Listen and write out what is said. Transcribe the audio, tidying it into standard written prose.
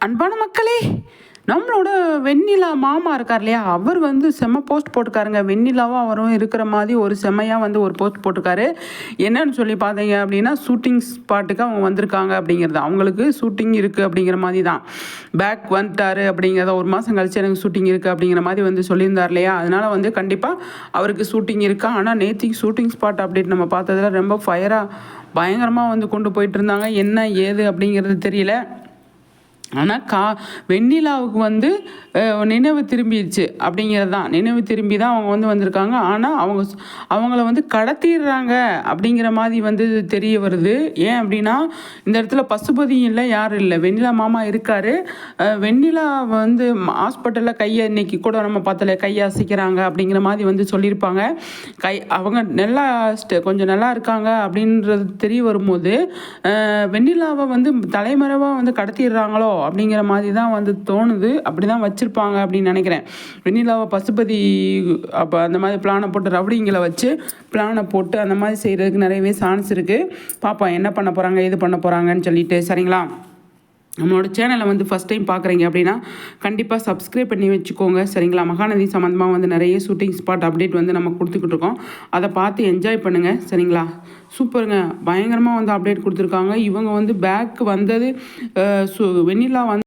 அன்பான மக்களே, நம்மளோட வெண்ணிலா மாமா இருக்கார் இல்லையா, அவர் வந்து செம்ம போஸ்ட் போட்டிருக்காருங்க. வெண்ணிலாவும் அவரும் இருக்கிற மாதிரி ஒரு செம்மையாக வந்து ஒரு போஸ்ட் போட்டிருக்காரு. என்னன்னு சொல்லி பார்த்தீங்க அப்படின்னா, ஷூட்டிங் ஸ்பாட்டுக்கு அவங்க வந்திருக்காங்க அப்படிங்கிறது. அவங்களுக்கு ஷூட்டிங் இருக்குது அப்படிங்கிற மாதிரி தான். பேக் வந்துட்டாரு அப்படிங்கிறத, ஒரு மாதம் கழிச்சு எனக்கு ஷூட்டிங் இருக்குது அப்படிங்கிற மாதிரி வந்து சொல்லியிருந்தார் இல்லையா. அதனால் வந்து கண்டிப்பாக அவருக்கு ஷூட்டிங் இருக்கா. ஆனால் நேற்றுக்கு ஷூட்டிங் ஸ்பாட் அப்டேட் நம்ம பார்த்ததில் ரொம்ப பயங்கரமாக வந்து கொண்டு போயிட்டு இருந்தாங்க. என்ன ஏது அப்படிங்கிறது தெரியல. ஆனால் வெண்ணிலாவுக்கு வந்து நினைவு திரும்பிடுச்சு அப்படிங்கிறது தான். நினைவு திரும்பி தான் அவங்க வந்து வந்திருக்காங்க. ஆனால் அவங்கள வந்து கடத்திடுறாங்க அப்படிங்கிற மாதிரி வந்து தெரிய வருது. ஏன் அப்படின்னா, இந்த இடத்துல பசுபதியும் இல்லை, யாரும் இல்லை, வெண்ணிலா மாமா இருக்கார். வெண்ணிலா வந்து ஹாஸ்பிட்டலில் கையை இன்னைக்கு கூட நம்ம பார்த்தல கையை அசைக்கிறாங்க அப்படிங்கிற மாதிரி வந்து சொல்லியிருப்பாங்க. அவங்க நல்லா கொஞ்சம் நல்லா இருக்காங்க அப்படின்றது தெரிய வரும்போது, வெண்ணிலாவை வந்து தலைமறைவாக வந்து கடத்திடுறாங்களோ அப்படிங்கிற மாதிரி தான் வந்து தோணுது. அப்படி தான் வச்சுருப்பாங்க அப்படின்னு நினைக்கிறேன். வெண்ணிலாவை பசுபதி அப்போ அந்த மாதிரி பிளானை போட்டு, ரவுடிங்களை வச்சு பிளானை போட்டு அந்த மாதிரி செய்கிறதுக்கு நிறையவே சான்ஸ் இருக்குது. பார்ப்போம் என்ன பண்ண போகிறாங்க, எது பண்ண போகிறாங்கன்னு சொல்லிட்டு. சரிங்களா? நம்மளோட சேனலை வந்து ஃபஸ்ட் டைம் பார்க்குறீங்க அப்படின்னா கண்டிப்பாக சப்ஸ்கிரைப் பண்ணி வச்சுக்கோங்க. சரிங்களா? மகாநதி சம்மந்தமாக வந்து நிறைய ஷூட்டிங் ஸ்பாட் அப்டேட் வந்து நம்ம கொடுத்துக்கிட்டு இருக்கோம். அதை பார்த்து என்ஜாய் பண்ணுங்கள். சரிங்களா? சூப்பருங்க, பயங்கரமாக வந்து அப்டேட் கொடுத்துருக்காங்க. இவங்க வந்து பேக் வந்தது வெண்ணிலா வந்து